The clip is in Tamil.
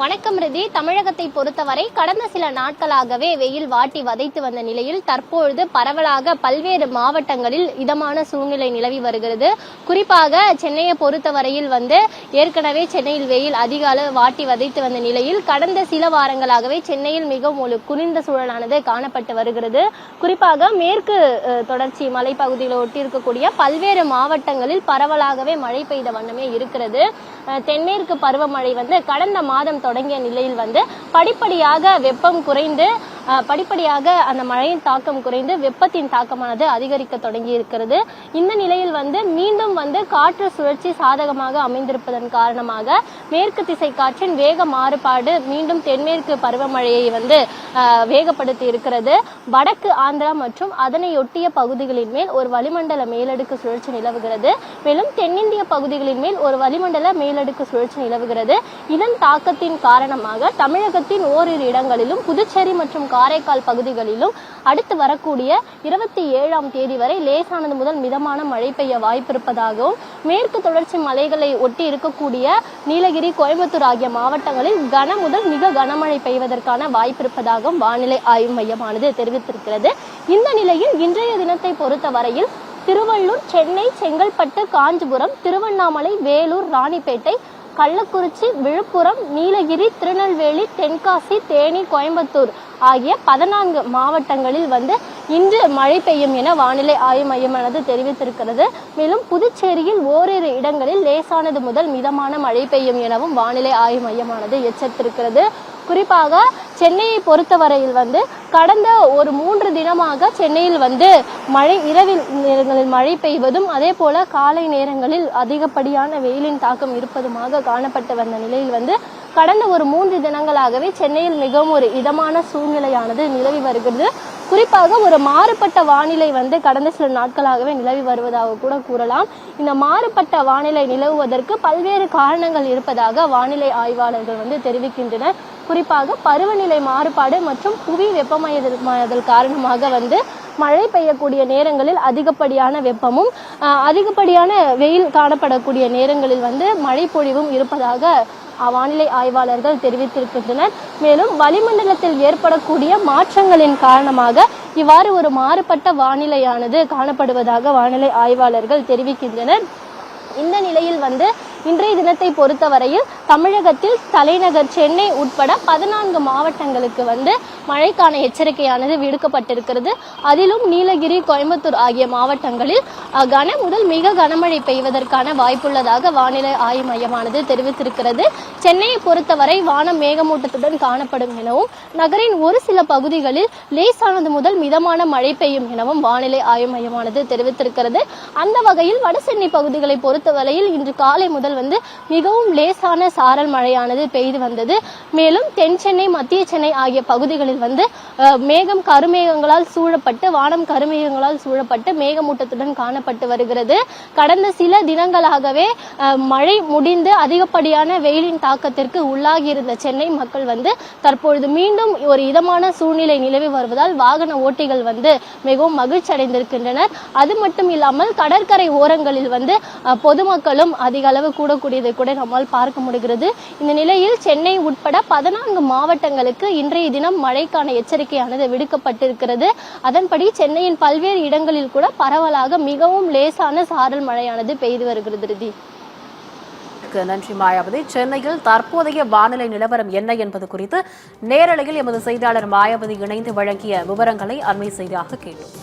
வணக்கம் ரிதி. தமிழகத்தை பொறுத்தவரை கடந்த சில நாட்களாகவே வெயில் வாட்டி வதைத்து வந்த நிலையில் தற்பொழுது பரவலாக பல்வேறு மாவட்டங்களில் இதமான சூழ்நிலை நிலவி வருகிறது. குறிப்பாக சென்னையை பொறுத்தவரையில் ஏற்கனவே சென்னையில் வெயில் அதிக அளவு வாட்டி வதைத்து வந்த நிலையில் கடந்த சில வாரங்களாகவே சென்னையில் மிகவும் ஒரு குளிர்ந்த சூழலானது காணப்பட்டு வருகிறது. குறிப்பாக மேற்கு தொடர்ச்சி மலைப்பகுதிகளை ஒட்டி இருக்கக்கூடிய பல்வேறு மாவட்டங்களில் பரவலாகவே மழை பெய்த வண்ணமே இருக்கிறது. தென்மேற்கு பருவமழை கடந்த மாதம் தொடங்கிய நிலையில் படிப்படியாக வெப்பம் குறைந்து படிப்படியாக அந்த மழையின் தாக்கம் குறைந்து வெப்பத்தின் தாக்கமானது அதிகரிக்க தொடங்கி இருக்கிறது. இந்த நிலையில் மீண்டும் காற்று சுழற்சி சாதகமாக அமைந்திருப்பதன் காரணமாக மேற்கு திசை காற்றின் வேக மாறுபாடு மீண்டும் தென்மேற்கு பருவமழையை வேகப்படுத்தி இருக்கிறது. வடக்கு ஆந்திரா மற்றும் அதனையொட்டிய பகுதிகளின் மேல் ஒரு வளிமண்டல மேலடுக்கு சுழற்சி நிலவுகிறது. மேலும் தென்னிந்திய பகுதிகளின் மேல் ஒரு வளிமண்டல மேலடுக்கு சுழற்சி நிலவுகிறது. இதன் தாக்கத்தின் காரணமாக தமிழகத்தின் ஓரிரு இடங்களிலும் புதுச்சேரி மற்றும் காரைக்கால் பகுதிகளிலும் அடுத்து வரக்கூடிய 27ஆம் தேதி வரை லேசானது முதல் மிதமான மழை பெய்ய வாய்ப்பிருப்பதாகவும் மேற்கு தொடர்ச்சி மலைகளை ஒட்டி இருக்கக்கூடிய நீலகிரி, கோயம்புத்தூர் ஆகிய மாவட்டங்களில் கன முதல் மிக கனமழை பெய்வதற்கான வாய்ப்பிருப்பதாகவும் வானிலை ஆய்வு மையமானது தெரிவித்திருக்கிறது. இந்த நிலையில் இன்றைய தினத்தை பொறுத்தவரையில் திருவள்ளூர், சென்னை, செங்கல்பட்டு, காஞ்சிபுரம், திருவண்ணாமலை, வேலூர், ராணிப்பேட்டை, கள்ளக்குறிச்சி, விழுப்புரம், நீலகிரி, திருநெல்வேலி, தென்காசி, தேனி, கோயம்புத்தூர் ஆகிய 14 மாவட்டங்களில் இன்று மழை பெய்யும் என வானிலை ஆய்வு மையமானது தெரிவித்திருக்கிறது. மேலும் புதுச்சேரியில் ஓரிரு இடங்களில் லேசானது முதல் மிதமான மழை பெய்யும் எனவும் வானிலை ஆய்வு மையமானது எச்சரித்திருக்கிறது. குறிப்பாக சென்னையை பொறுத்தவரையில் கடந்த ஒரு 3 தினமாக சென்னையில் மழை இரவில் நேரங்களில் மழை பெய்வதும் அதே போல காலை நேரங்களில் அதிகப்படியான வெயிலின் தாக்கம் இருப்பதுமாக காணப்பட்டு வந்த நிலையில் கடந்த ஒரு 3 தினங்களாகவே சென்னையில் மிகவும் ஒரு இதமான சூழ்நிலையானது நிலவி வருகிறது. குறிப்பாக ஒரு மாறுபட்ட வானிலை கடந்த சில நாட்களாகவே நிலவி வருவதாக கூட கூறலாம். இந்த மாறுபட்ட வானிலை நிலவுவதற்கு பல்வேறு காரணங்கள் இருப்பதாக வானிலை ஆய்வாளர்கள் தெரிவிக்கின்றனர். குறிப்பாக பருவநிலை மாறுபாடு மற்றும் புவி வெப்பமயமாதல் காரணமாக மழை பெய்யக்கூடிய நேரங்களில் அதிகப்படியான வெப்பமும் அதிகப்படியான வெயில் காணப்படக்கூடிய நேரங்களில் மழை பொழிவும் இருப்பதாக வானிலை ஆய்வாளர்கள் தெரிவித்திருக்கின்றனர். மேலும் வளிமண்டலத்தில் ஏற்படக்கூடிய மாற்றங்களின் காரணமாக இவ்வாறு ஒரு மாறுபட்ட வானிலையானது காணப்படுவதாக வானிலை ஆய்வாளர்கள் தெரிவிக்கின்றனர். இந்த நிலையில் இன்றைய தினத்தை பொறுத்தவரையில் தமிழகத்தில் தலைநகர் சென்னை உட்பட 14 மாவட்டங்களுக்கு மழைக்கான எச்சரிக்கையானது விடுக்கப்பட்டிருக்கிறது. அதிலும் நீலகிரி, கோயம்புத்தூர் ஆகிய மாவட்டங்களில் கன முதல் மிக கனமழை பெய்வதற்கான வாய்ப்புள்ளதாக வானிலை ஆய்வு மையமானது தெரிவித்திருக்கிறது. சென்னையை பொறுத்தவரை வானம் மேகமூட்டத்துடன் காணப்படும் எனவும் நகரின் ஒரு சில பகுதிகளில் லேசானது முதல் மிதமான மழை பெய்யும் எனவும் வானிலை ஆய்வு மையமானது தெரிவித்திருக்கிறது. அந்த வகையில் வடசென்னை பகுதிகளை பொறுத்தவரையில் இன்று காலை முதல் மிகவும் லேசான சாரல் மழையானது பெய்து வந்தது. மேலும் தென் சென்னை, மத்திய சென்னை ஆகிய பகுதிகளில் மேகம் கருமேகங்களால் சூழப்பட்டு வானம் கருமேகங்களால் சூழப்பட்டு மேகமூட்டத்துடன் காணப்பட்டு வருகிறது. கடந்த சில தினங்களாகவே மழை முடிந்து அதிகப்படியான வெயிலின் தாக்கத்திற்கு உள்ளாகி இருந்த சென்னை மக்கள் தற்பொழுது மீண்டும் ஒரு இதமான சூழ்நிலை நிலவி வருவதால் வாகன ஓட்டிகள் மிகவும் மகிழ்ச்சி அடைந்திருக்கின்றனர். அது மட்டும் இல்லாமல் கடற்கரை ஓரங்களில் பொதுமக்களும் அதிக அளவு கூடக்கூடியதை கூட நம்மால் பார்க்க முடிகிறது. இந்த நிலையில் சென்னை உட்பட 14 மாவட்டங்களுக்கு இன்றைய தினம் மழைக்கான எச்சரிக்கையானது விடுக்கப்பட்டிருக்கிறது. அதன்படி சென்னையின் பல்வேறு இடங்களில் கூட பரவலாக மிகவும் லேசான சாரல் மழையானது பெய்து வருகிறது. நன்றி மாயாவதி. சென்னையில் தற்போதைய வானிலை நிலவரம் என்ன என்பது குறித்து நேரலையில் எமது செய்தியாளர் மாயாவதி இணைந்து வழங்கிய விவரங்களை அண்மை செய்தியாக கேட்டோம்.